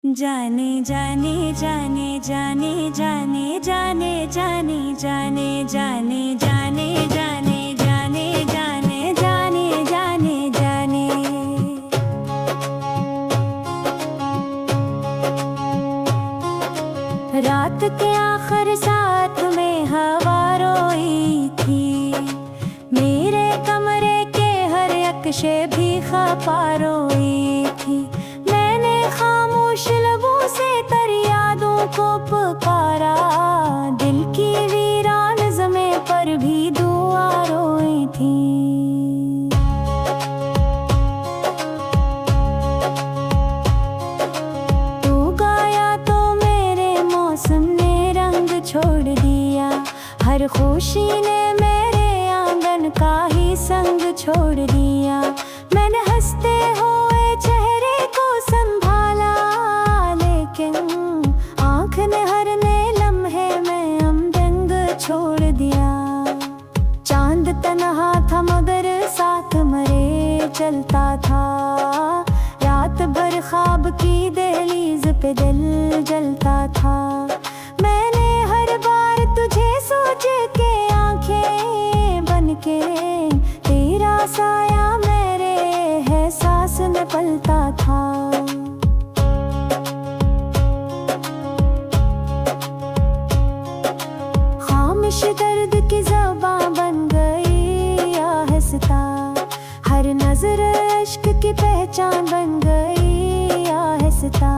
जाने जाने जाने जाने जाने जाने जाने जाने जाने जाने जाने जाने जाने जाने जाने जाने रात के आखिर साथ में हवा रोई थी, मेरे कमरे के हर अक्शे भी खपा रोई थी। मैंने खामोश लबों से तर यादों को पुकारा, दिल की वीरान ज़मीं पर भी दुआ रोई थी। तू गाया तो मेरे मौसम ने रंग छोड़ दिया, हर खुशी ने मेरे आंगन का ही संग छोड़ दिया। मैंने हंसते हुए चेहरे को संभाला, लेकिन आँख ने हर नए लम्हे में हमदर्द छोड़ दिया। चांद तन्हा था मगर साथ मरे चलता था, रात भर ख्वाब की दहलीज पे दिल जलता था। मैंने हर बार तुझे सोच के आंखें बन के, तेरा साया मेरे एहसास में पलता था। खामोश दर्द की ज़बां बन गई आहिस्ता, हर नजर इश्क की पहचान बन गई आहिस्ता।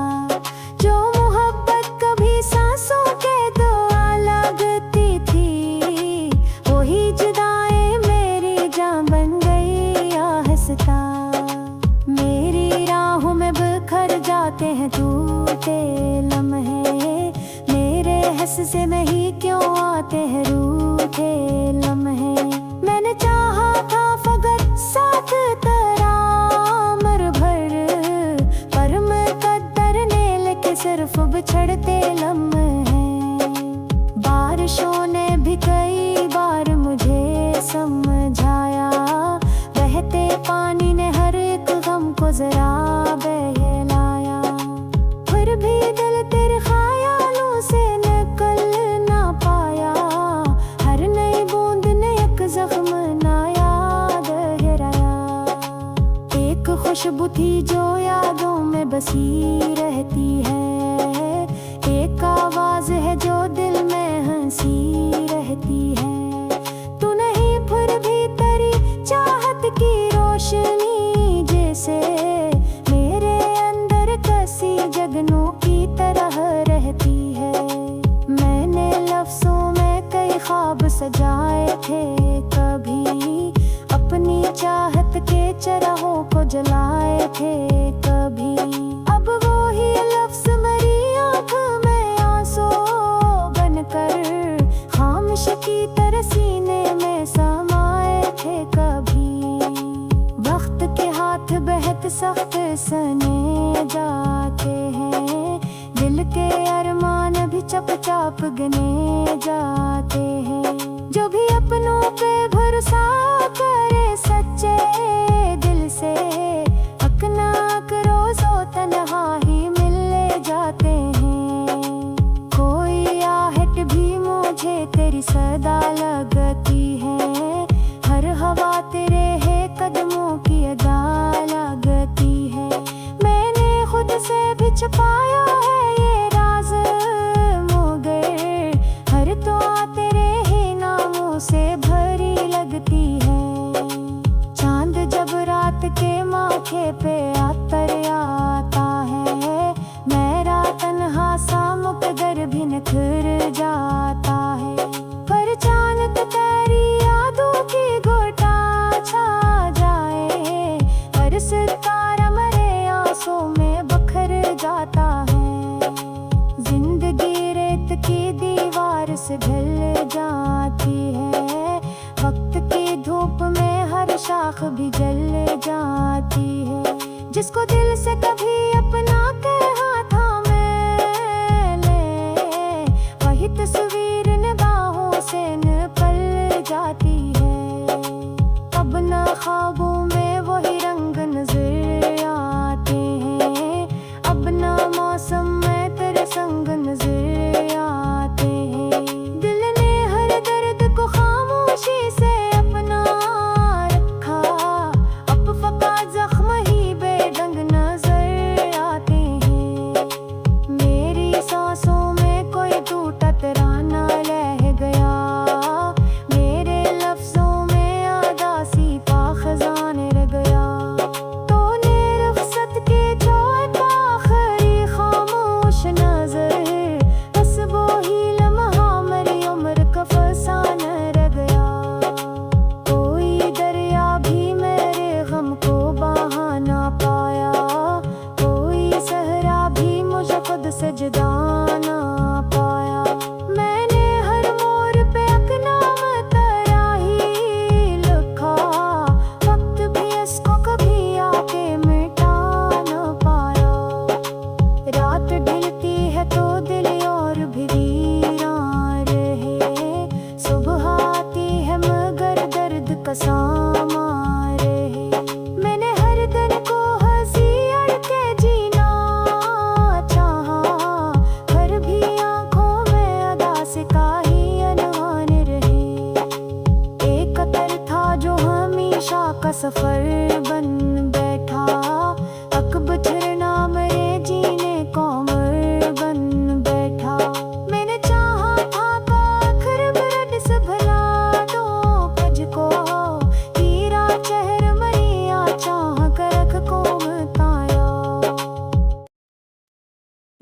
जो मोहब्बत कभी सांसों के दुआ लगती थी, वही जुदाई मेरी जान बन गई आहिस्ता। मेरी राहों में बिखर जाते हैं टूटे लम्हे, मेरे हिस्से में ही क्यों आते हैं रूठे लम्हे। मैंने चाहा था फकत साथ तेरा उम्र भर, पर मुकद्दर ने लिखे सिर्फ बिछड़ते लम्हे। बारिशों ने भी कई बार मुझे समझाया, बहते पानी ने हर एक गम को जरा बहलाया। फिर भी दिल तेरे ख्यालों से निकल ना पाया, हर नई बूंद ने एक जख्म ना याद गिराया। एक खुशबू थी जो यादों में बसी रहती है, एक आवाज है जो दिल में हंसी रहती है। तू नहीं फिर भी तेरी चाहत की रोशनी जैसे मेरे अंदर कसी जगनों की तरह रहती है। मैंने लफ्जों में कई ख्वाब सजाए थे, कभी अपनी चाहत के चराहों को जलाए थे, कभी अब वो ही लफ्ज मेरी आँख में आंसू बनकर खामोश की तरह सीने में समाए थे। कभी वक्त के हाथ बहुत सख्त सने जाते हैं, दिल के अरमान भी चुपचाप गिने जाते हैं। जो भी अपनों पे भरोसा करे सच्चे दिल से, अपना रोज़ो तन्हा ही मिल जाते हैं। कोई आहट भी मुझे तेरी सदा लगती है, हर हवा तेरे है कदमों की अदा लगती है। मैंने खुद से भी छुपाया है ये राज मगर, हर तो तेरे ही नामों से भरी लगती है। चांद जब रात के माथे पे आतर आता है, मेरा तन्हा सा मुकद्दर भी निखर जाता है। पर चांद तेरी यादों की घोटा छा जाए, हर सितारा मेरे आंसू में बखर जाता है। जिंदगी रेत की दीवार से ढल जाती है, वक्त की धूप में हर शाख भी जल जाती है। जिसको दिल से कभी अपना के हाथ में ले, वही तस्वीर निगाहों से निकल जाती है। अब न ख्वाबों में वही रंग नजर आते हैं, अब न मौसम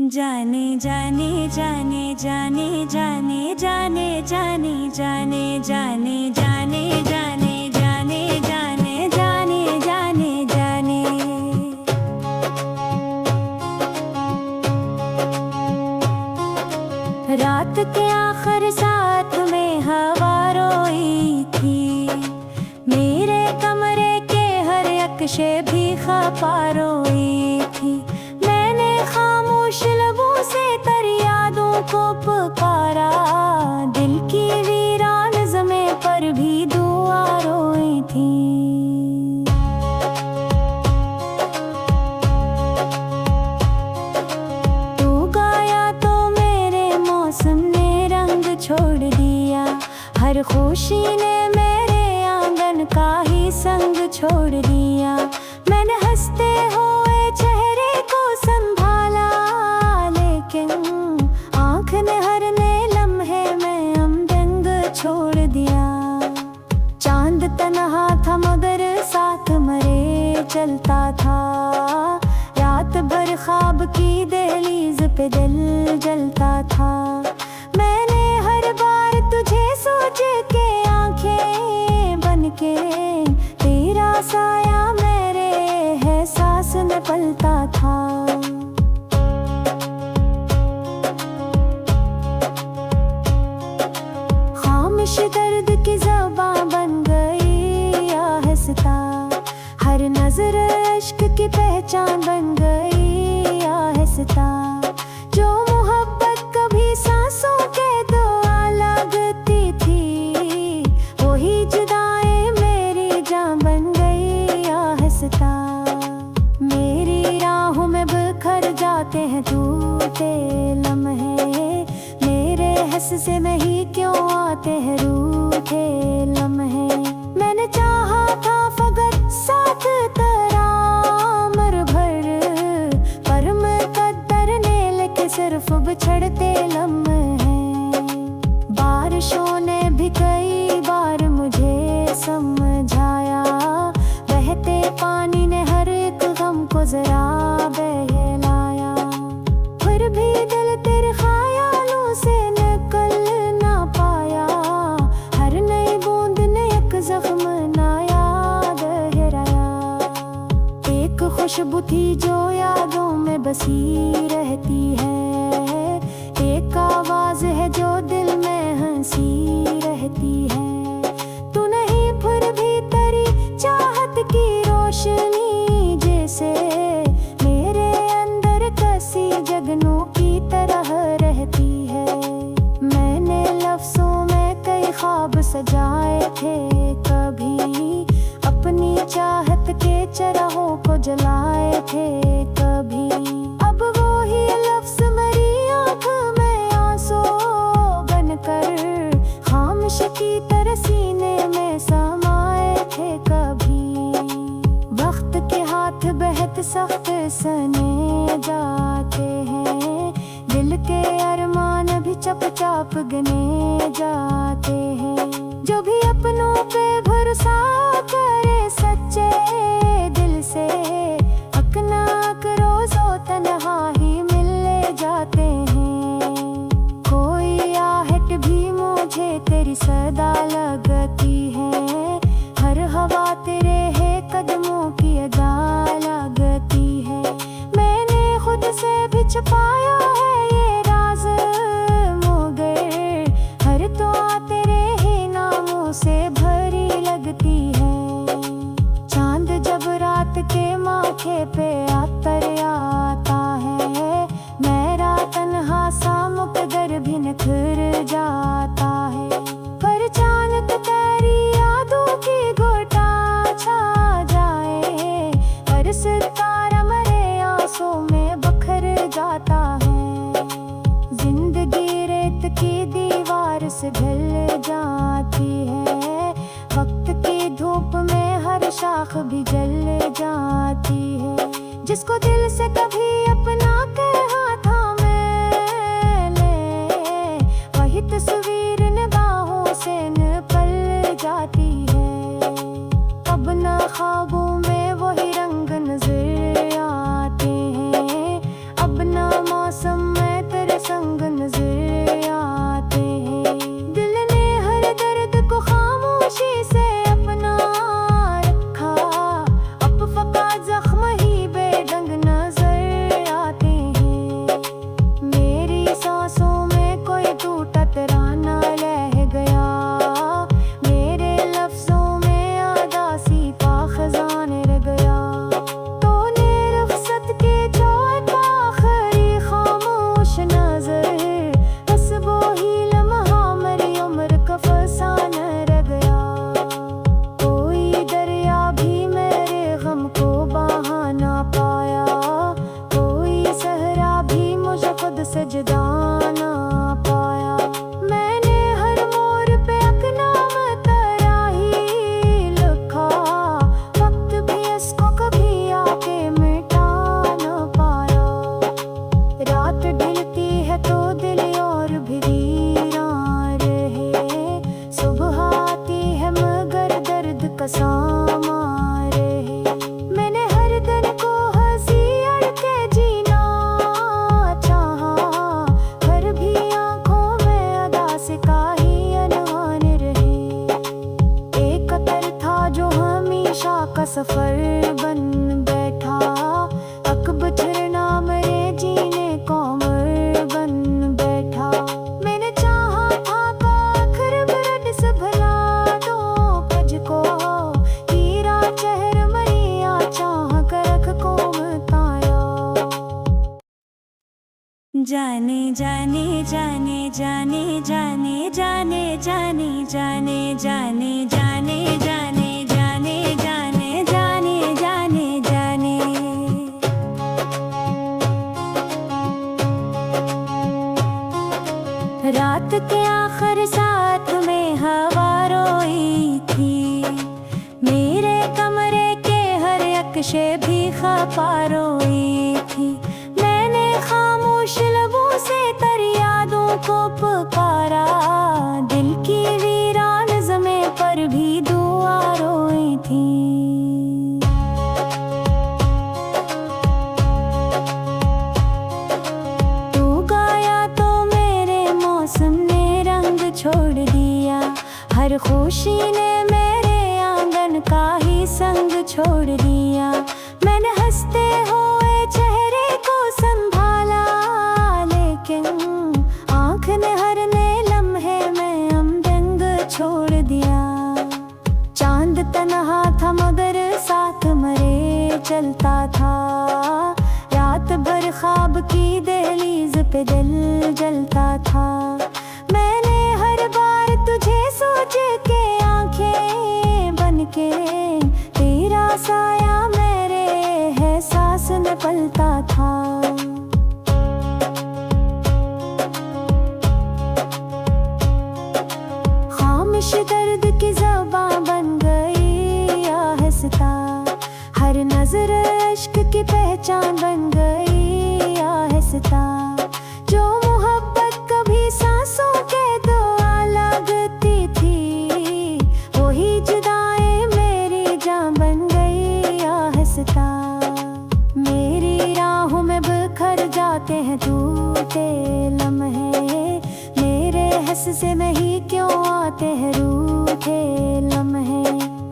जाने जाने जाने जाने जाने जाने जाने जाने जाने जाने जाने जाने जाने जाने जाने जाने रात के आखिर साथ में हवा रोई थी, मेरे कमरे के हर अक्शे भी खपा रोई थी। मैंने खामोश लबों से तर यादों को पुकारा, दिल की वीरान ज़मीं पर भी दुआ रोई थी। तू गाया तो मेरे मौसम ने रंग छोड़ दिया, हर खुशी ने मेरे आंगन का ही संग छोड़ दिया। मैंने हंसते हुए चेहरे को संभाला, लेकिन आँख ने हर नए लम्हे में हमदर्द छोड़ दिया। चांद तन्हा था मगर साथ मरे चलता था, रात भर ख्वाब की दहलीज पे दिल जलता था। मैंने हर बार तुझे सोच के आंखें बन के, तेरा साया मेरे एहसास में पलता था। खामोश दर्द की ज़बां बन गई आहिस्ता, हर नजर इश्क की पहचान बन गई आहिस्ता। जो मोहब्बत कभी सांसों के दुआ लगती थी, वही जुदाई मेरी जान बन गई आहिस्ता। मेरी राहों में बिखर जाते हैं टूटे लम्हे, मेरे हिस्से में ही क्यों आते हैं रूठे लम्हे। मैंने चाहा था फकत साथ तेरा उम्र भर, पर मुकद्दर ने लिखे सिर्फ बिछड़ते लम्हे। बारिशों ने भी कई बार मुझे समझाया, बहते पानी ने हर एक गम को जरा बहलाया। फिर भी दिल तेरे ख्यालों से निकल ना पाया, हर नई बूंद ने एक जख्म नया गहराया। एक खुशबू थी जो यादों में बसी रहती है, एक आवाज है जो दिल में हंसी रहती है। तू नहीं फिर भी तेरी चाहत की रोशनी जैसे मेरे अंदर कसी जगनों की तरह रहती है। मैंने लफ्जों में कई ख्वाब सजाए थे, कभी अपनी चाहत के चराहों को जलाए थे, कभी अब वो ही लफ्ज मेरी आँख में आंसू बनकर खामोश की तरह सीने में समाए थे। कभी वक्त के हाथ बेहद सख्त सने जाते हैं, दिल के अरमान भी चप चाप गने जाते हैं। जो भी अपनों पे भरोसा करे सच्चे दिल से, अकना रोज़ो तन्हा ही मिल जाते हैं। कोई आहट भी मुझे तेरी सदा लगती है, हर हवा तेरे है कदमों की अदा लगती है। मैंने खुद से भी छुपाया है ये राज मगर, हर तो तेरे ही नामों से भरी लगती है। चांद जब रात के माथे पे आतर आता है, मेरा तन्हा सा मुकद्दर भी निखर जाता है। पर चांद तेरी यादों की घोटा छा जाए, पर सितारा मेरे आंसू में बखर जाता है। जिंदगी रेत की दीवार से ढल जाती है, वक्त की धूप में हर शाख भी जल जाती है। जिसको दिल से कभी अपना कहा था मैंने, वही तस्वीर निगाहों से निकल जाती है। अब न ख्वाबों में वही रंग नजर आते हैं, अब न मौसम सजदा ना पाया। मैंने हर मोड़ पे अपना तेरा ही लिखा, वक्त भी इसको कभी आके मिटा ना पाया। रात ढलती है तो दिल और भी वीरान रहे, सुबह आती है मगर दर्द का सामा रहे। मैंने हर दिन को हंसी अड़ के जीना चाहा, हर भी आंखों में अदा से काही अनहान रहे। एक कतर था जो हमेशा का सफर बन बैठा, अकब छरना मेरे जीने को उम्र बन बैठा। मैंने चाहा था का आखिर ब्रड से भला दो मुझको, हीरा चेहर मरिया चाह कर रख को बताया। जाने जाने जाने जाने जाने जाने जाने जाने जाने जाने जाने जाने जाने जाने जाने जाने। रात के आखिर साथ में हवा रोई थी, मेरे कमरे के हर अक्शे भी खफा रोई थी। मैंने खामोश लबों से तर यादों को पुकारा, दिल की वीरान ज़मीं पर भी दुआ रोई थी। तू गाया तो मेरे मौसम ने रंग छोड़ दिया, हर खुशी ने मेरे आंगन का ही संग छोड़ दिया। मैंने हंसते हुए चेहरे को संभाला, लेकिन आँख ने हर नए लम्हे में हमदर्द छोड़ दिया। चांद तन्हा था मगर साथ मरे चलता था, रात भर ख्वाब की दहलीज पे दिल जलता था। मैंने हर बार तुझे सोच के आंखें बन के, तेरा साया मेरे एहसास में पलता था। खामोश दर्द की ज़बां बन गई आहिस्ता, हर नजर इश्क की पहचान बन गई आहिस्ता। जो मोहब्बत कभी सांसों के दुआ लगती थी, वही जुदाई मेरी जान बन गई आहिस्ता। मेरी राहों में बिखर जाते हैं टूटे लम्हे, मेरे हिस्से में ही क्यों आते हैं रूठे लम्हे।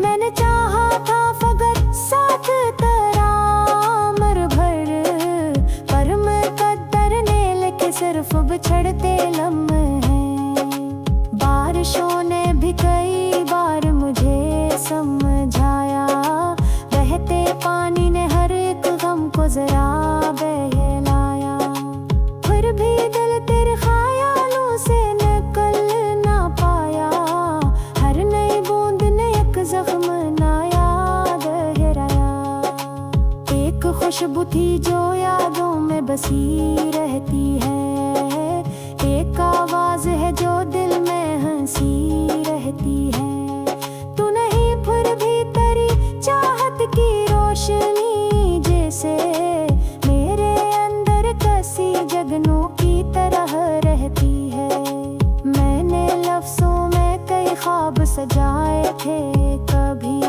मैंने चाहा था फकत साथ तेरा उम्र भर, पर मुकद्दर ने लिखे सिर्फ बिछड़ते लम्हे। बारिशों ने भी कई बार मुझे समझाया, बहते पानी ने हर एक गम को जरा बहलाया। फिर भी दिल तेरे ख्यालों से निकल ना पाया, हर नई बूंद ने एक जख्म ना याद हिराया। एक खुशबू थी जो यादों में बसी रहती है, एक आवाज है जो दिल में हंसी रहती है। तू नहीं फिर भी तेरी चाहत की रोशनी जैसे मेरे अंदर कसी जगनों की तरह रहती है। मैंने लफ्जों में कई ख्वाब सजाए थे, कभी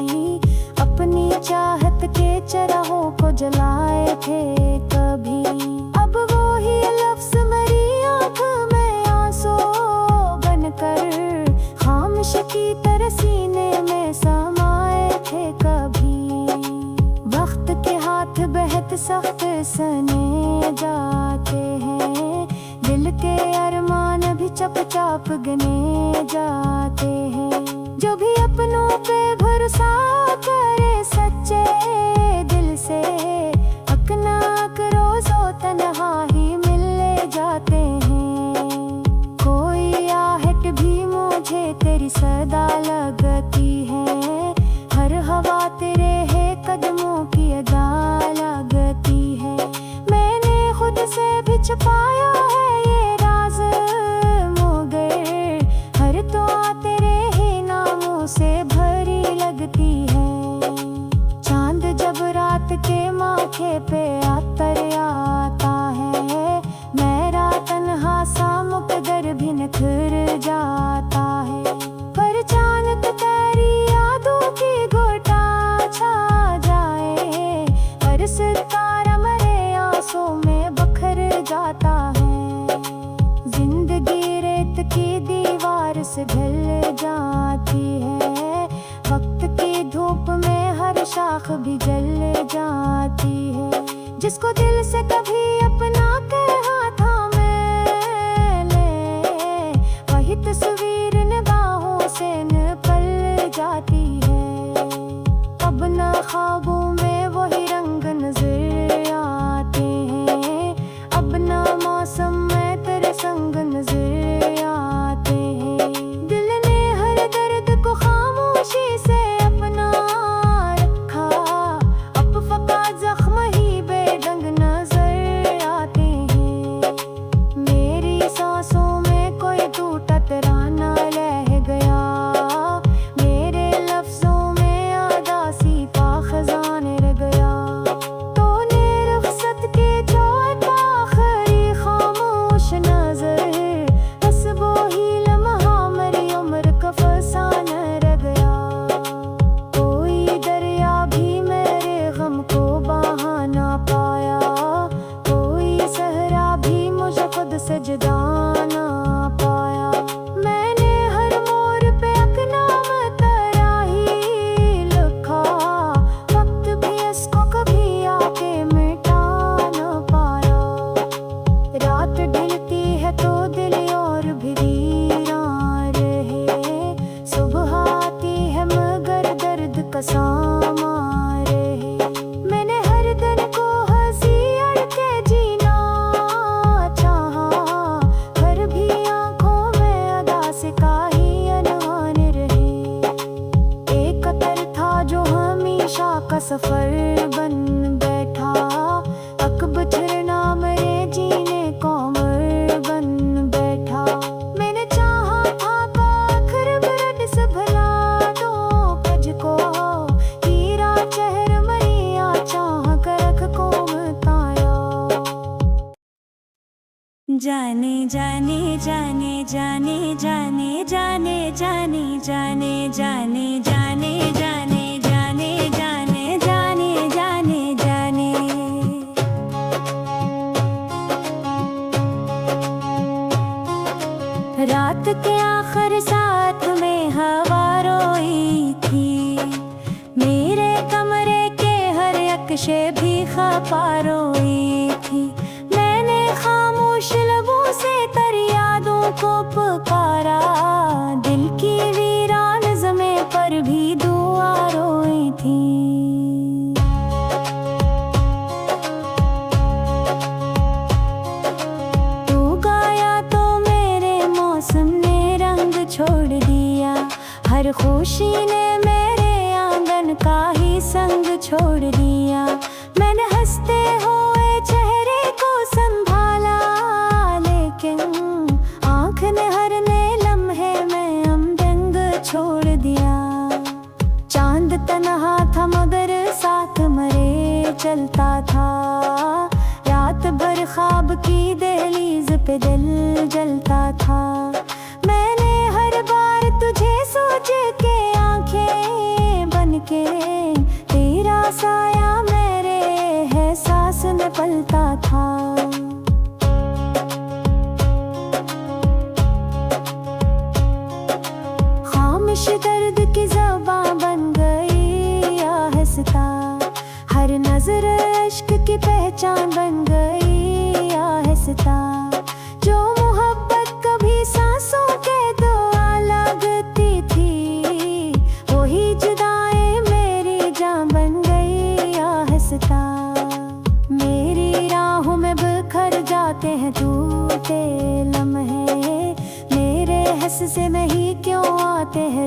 अपनी चाहत के चराहों को जलाए थे कभी। अब वो ही लफ्ज मेरी आँख में आंसू बनकर खामोश की तरह सीने में समाए थे कभी। वक्त के हाथ बेहद सख्त सने जाते हैं, दिल के अरमान भी चुपचाप गिने जाते हैं। जो भी अपनों पे भरोसा करे सच्चे दिल से, अपना रोज़ो तन्हा ही मिल जाते हैं। कोई आहट भी मुझे तेरी सदा लगती है, हर हवा तेरे है कदमों की अदा लगती है। मैंने खुद से भी छुपाया है की दीवार से ढल जाती है। वक्त की धूप में हर शाख भी जल जाती है। जिसको दिल से कभी अपना कहा था मैंने, वही तस्वीर निगाहों से निकल जाती है। अब न ख्वाबों में वही रंग नजर आते हैं, अब न मौसम में तेरे संग नजर आते हैं। दिल ने हर दर्द को खामोशी से अपना रखा, अब फकत जख्म ही बेढंग नजर आते हैं। मेरी सांसों में कोई टूटा तराना रह गया, मेरे लफ्जों में आदासी का खजान रह गया। तूने रुखसत की जो एक आखिरी खामोश नजर, बस वो ही लम्हा मेरी उम्र का फसाना रह गया। कोई दरिया भी मेरे गम को बहा ना पाया, कोई सहरा भी मुझे खुद से जुदा ना पाया। मैंने हर मोड़ पे अपना तेरा ही लिखा, वक्त भी इसको कभी आके मिटा ना पाया। रात ढलती है तो दिल और भी वीरान रहे, सुबह आती है मगर दर्द का सामा रहे। मैंने हर दिन को हंसी अड़ के जीना चाहा, फिर भी आंखों में अदास का ही अनहान रहे। एक कतर था जो हमेशा का सफर बन बैठा, अकब छरना मेरे जीने को उम्र बन बैठा। मैंने चाहा था आखिर मिनट से भला दो तुझको, हीरा चेहर मरिया चाह कर रख को मताया। जाने जाने जाने जाने जाने जाने जाने जाने जाने जाने जाने जाने जाने जाने जाने जाने। रात के आखिर साथ में हवा रोई थी, मेरे कमरे के हर अक्शे भी खपा रोई थी। मैंने खामोश लबों से तेरी यादों को पुकारा, दिल की वीरान ज़मीं पर भी दुआ रोई थी। तू गाया तो मेरे मौसम ने रंग छोड़ दिया, हर खुशी ने मेरे आंगन का ही संग छोड़ दिया। मैंने हंसते हुए चेहरे को संभाला, लेकिन आँख ने हर नए लम्हे में हमदंग छोड़ दिया। चांद तन्हा था मगर साथ मरे चलता था, रात भर ख्वाब की दहलीज पे दिल जलता था। मैंने हर बार तुझे सोच के आंखें बन के, तेरा साया मेरे एहसास में पलता था। खामोश दर्द की ज़बां बन गई आहिस्ता, हर नजर इश्क की पहचान बन गई आहिस्ता। जो मोहब्बत कभी सांसों के दुआ लगती थी, वही जुदाई मेरी जान बन गई आहिस्ता। मेरी राहों में बिखर जाते हैं टूटे लम्हे, मेरे हिस्से में ही क्यों आते हैं